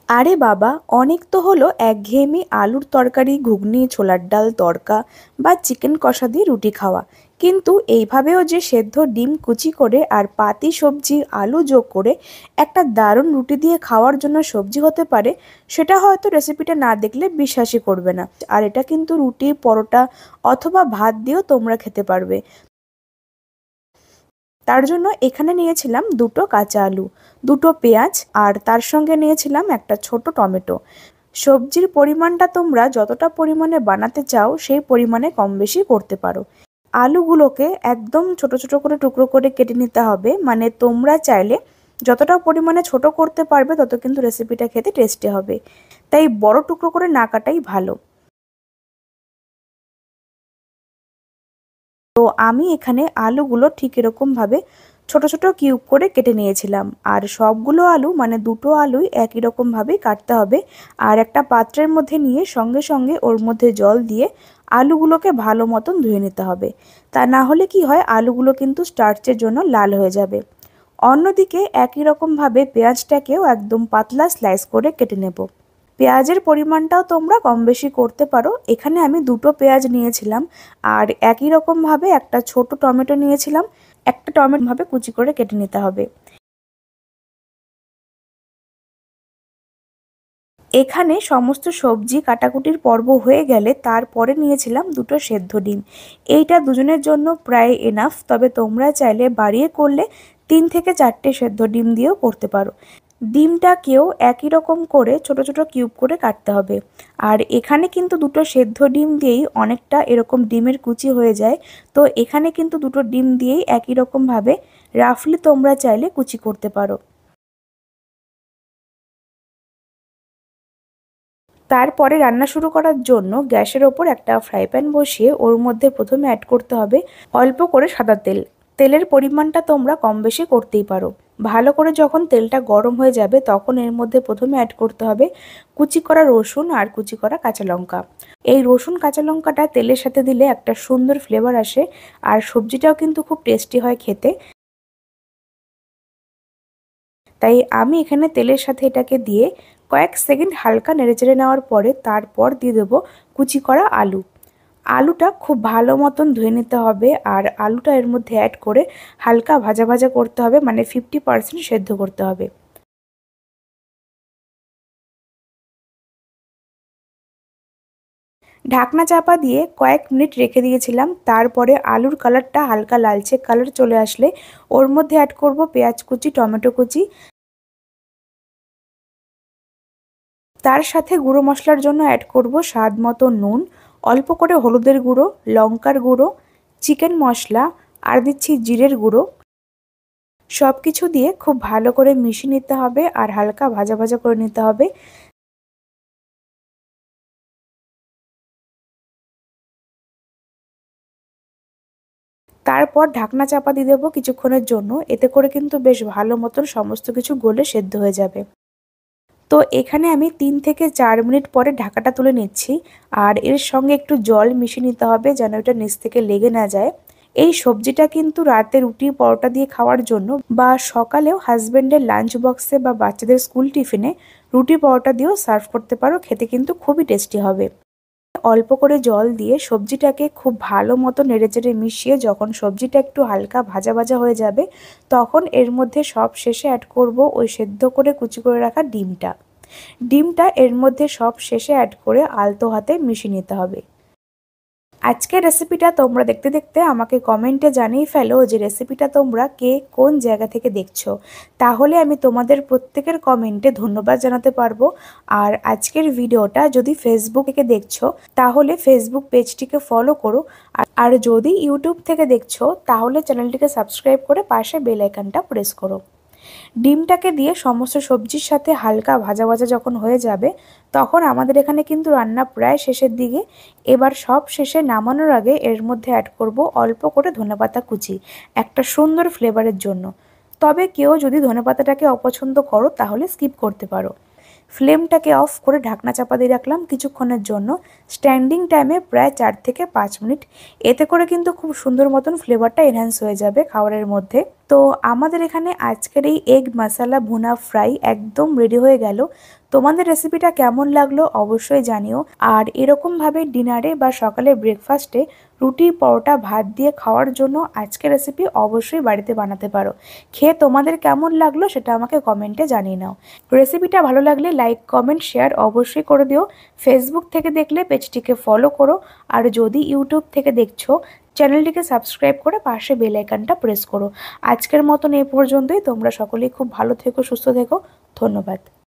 আরে বাবা, অনেক তো হলো একঘেয়েমি আলুর তরকারি, ঘুগনি, ছোলার ডাল, তড়কা বা চিকেন কষা দিয়ে রুটি খাওয়া। কিন্তু এইভাবেও যে সেদ্ধ ডিম কুচি করে আর পাতি সবজি আলু যোগ করে একটা দারুণ রুটি দিয়ে খাওয়ার জন্য সবজি হতে পারে, সেটা হয়তো রেসিপিটা না দেখলে বিশ্বাসই করবে না। আর এটা কিন্তু রুটি, পরোটা অথবা ভাত দিয়েও তোমরা খেতে পারবে। তার জন্য এখানে নিয়েছিলাম দুটো কাঁচা আলু, দুটো পেঁয়াজ, আর তার সঙ্গে নিয়েছিলাম একটা ছোট টমেটো। সবজির পরিমাণটা তোমরা যতটা পরিমাণে বানাতে চাও সেই পরিমাণে কম বেশি করতে পারো। আলুগুলোকে একদম ছোট ছোট করে টুকরো করে কেটে নিতে হবে, মানে তোমরা চাইলে যতটা পরিমাণে ছোট করতে পারবে তত কিন্তু রেসিপিটা খেতে টেস্টি হবে। তাই বড় টুকরো করে না কাটাই ভালো। তো আমি এখানে আলুগুলো ঠিক এরকমভাবে ছোট ছোট কিউব করে কেটে নিয়েছিলাম। আর সবগুলো আলু মানে দুটো আলুই একই রকমভাবেই কাটতে হবে। আর একটা পাত্রের মধ্যে নিয়ে সঙ্গে সঙ্গে ওর মধ্যে জল দিয়ে আলুগুলোকে ভালো মতন ধুয়ে নিতে হবে। তা না হলে কি হয়, আলুগুলো কিন্তু স্টার্চের জন্য লাল হয়ে যাবে। অন্যদিকে একই রকমভাবে পেঁয়াজটাকেও একদম পাতলা স্লাইস করে কেটে নেব। পেঁয়াজের পরিমাণটাও তোমরা কম বেশি করতে পারো। এখানে আমি দুটো পেঁয়াজ নিয়েছিলাম। আর একই রকমভাবে একটা ছোট টমেটো নিয়েছিলাম। একটা টমেটো ভাবে কুচি করে কেটে নিতে হবে। এখানে সমস্ত সবজি কাটাকুটির পর্ব হয়ে গেলে তারপরে নিয়েছিলাম দুটো সেদ্ধ ডিম। এইটা দুজনের জন্য প্রায় এনাফ, তবে তোমরা চাইলে বাড়িয়ে করলে 3 থেকে 4টে সেদ্ধ ডিম দিয়েও করতে পারো। ডিমটাকেও একই রকম করে ছোট ছোট কিউব করে কাটতে হবে। আর এখানে কিন্তু দুটো সেদ্ধ ডিম দিয়েই অনেকটা এরকম ডিমের কুচি হয়ে যায়। তো এখানে কিন্তু দুটো ডিম দিয়েই একই রকমভাবে রাফলি তোমরা চাইলে কুচি করতে পারো। তারপরে রান্না শুরু করার জন্য গ্যাসের ওপর একটা ফ্রাই প্যান বসিয়ে ওর মধ্যে প্রথমে অ্যাড করতে হবে অল্প করে সাদা তেল। তেলের পরিমাণটা তোমরা কম বেশি করতেই পারো। ভালো করে যখন তেলটা গরম হয়ে যাবে তখন এর মধ্যে প্রথমে অ্যাড করতে হবে কুচি করা রসুন আর কুচি করা কাঁচা লঙ্কা। এই রসুন কাঁচা লঙ্কাটা তেলের সাথে দিলে একটা সুন্দর ফ্লেভার আসে। আর সবজিটাও কিন্তু খুব টেস্টি হয় খেতে। তাই আমি এখানে তেলের সাথে এটাকে দিয়ে কয়েক সেকেন্ড হালকা নেড়েচেড়ে নেওয়ার পরে তারপর দিয়ে দেবো কুচি করা আলু। আলুটা খুব ভালো মতন ধুয়ে নিতে হবে আর আলুটা এর মধ্যে অ্যাড করে হালকা ভাজা ভাজা করতে হবে, মানে 50% সেদ্ধ করতে হবে। ঢাকনা চাপা দিয়ে কয়েক মিনিট রেখে দিয়েছিলাম। তারপরে আলুর কালারটা হালকা লালচে কালার চলে আসলে ওর মধ্যে অ্যাড করব পেঁয়াজ কুচি, টমেটো কুচি। তার সাথে গুঁড়ো মশলার জন্য অ্যাড করব স্বাদ মতো নুন, অল্প করে হলুদের গুঁড়ো, লঙ্কার গুঁড়ো, চিকেন মশলা, আর দিচ্ছি জিরের গুঁড়ো। সব কিছু দিয়ে খুব ভালো করে মিশিয়ে নিতে হবে আর হালকা ভাজা ভাজা করে নিতে হবে। তারপর ঢাকনা চাপা দিয়ে দেবো কিছুক্ষণের জন্য। এতে করে কিন্তু বেশ ভালো মতন সমস্ত কিছু গলে সেদ্ধ হয়ে যাবে। তো এখানে আমি 3 থেকে 4 মিনিট পরে ঢাকাটা তুলে নিচ্ছি। আর এর সঙ্গে একটু জল মিশিয়ে নিতে হবে যেন এটা নিচ থেকে লেগে না যায়। এই সবজিটা কিন্তু রাতে রুটি পরোটা দিয়ে খাওয়ার জন্য বা সকালেও হাজবেন্ডের লাঞ্চ বক্সে বা বাচ্চাদের স্কুল টিফিনে রুটি পরোটা দিয়েও সার্ভ করতে পারো। খেতে কিন্তু খুবই টেস্টি হবে। অল্প করে জল দিয়ে সবজিটাকে খুব ভালো মতো নেড়েচেড়ে মিশিয়ে যখন সবজিটা একটু হালকা ভাজা ভাজা হয়ে যাবে তখন এর মধ্যে সব শেষে অ্যাড করব ওই সেদ্ধ করে কুচি করে রাখা ডিমটা। ডিমটা এর মধ্যে সব শেষে অ্যাড করে আলতো হাতে মিশিয়ে নিতে হবে। আজকের রেসিপিটা তোমরা দেখতে দেখতে আমাকে কমেন্টে জানিয়ে ফেলো যে রেসিপিটা তোমরা কে কোন জায়গা থেকে দেখছো। তাহলে আমি তোমাদের প্রত্যেকের কমেন্টে ধন্যবাদ জানাতে পারবো। আর আজকের ভিডিওটা যদি ফেসবুক থেকে দেখছো তাহলে ফেসবুক পেজটিকে ফলো করো। আর যদি ইউটিউব থেকে দেখছো তাহলে চ্যানেলটিকে সাবস্ক্রাইব করে পাশে বেল আইকনটা প্রেস করো। ডিমটাকে দিয়ে সমস্ত সবজির সাথে হালকা ভাজা ভাজা যখন হয়ে যাবে তখন আমাদের এখানে কিন্তু রান্না প্রায় শেষের দিকে। এবার সব শেষে নামানোর আগে এর মধ্যে অ্যাড করব অল্প করে ধনেপাতা কুচি, একটা সুন্দর ফ্লেভারের জন্য। তবে কেউ যদি ধনেপাতাটাকে অপছন্দ করো তাহলে স্কিপ করতে পারো। ফ্লেমটাকে অফ করে ঢাকনা চাপা দিয়ে রাখলাম কিছুক্ষণের জন্য, স্ট্যান্ডিং টাইমে প্রায় 4 থেকে 5 মিনিট। এতে করে কিন্তু খুব সুন্দর মতন ফ্লেভারটা এনহ্যান্স হয়ে যাবে খাবারের মধ্যে। তো আমাদের এখানে আজকের এই এগ মশালা ভুনা ফ্রাই একদম রেডি হয়ে গেল। তোমাদের রেসিপিটা কেমন লাগলো অবশ্যই জানিও। আর এরকমভাবে ডিনারে বা সকালে ব্রেকফাস্টে রুটি, পরোটা, ভাত দিয়ে খাওয়ার জন্য আজকের রেসিপি অবশ্যই বাড়িতে বানাতে পারো। খেয়ে তোমাদের কেমন লাগলো সেটা আমাকে কমেন্টে জানিয়ে নাও। রেসিপিটা ভালো লাগলে লাইক, কমেন্ট, শেয়ার অবশ্যই করে দিও। ফেসবুক থেকে দেখলে পেজটিকে ফলো করো, আর যদি ইউটিউব থেকে দেখছো চ্যানেলটিকে সাবস্ক্রাইব করে পাশে বেল আইকনটা প্রেস করো। আজকের মতন এই পর্যন্তই। তোমরা সকলেই খুব ভালো থেকো, সুস্থ থেকো। ধন্যবাদ।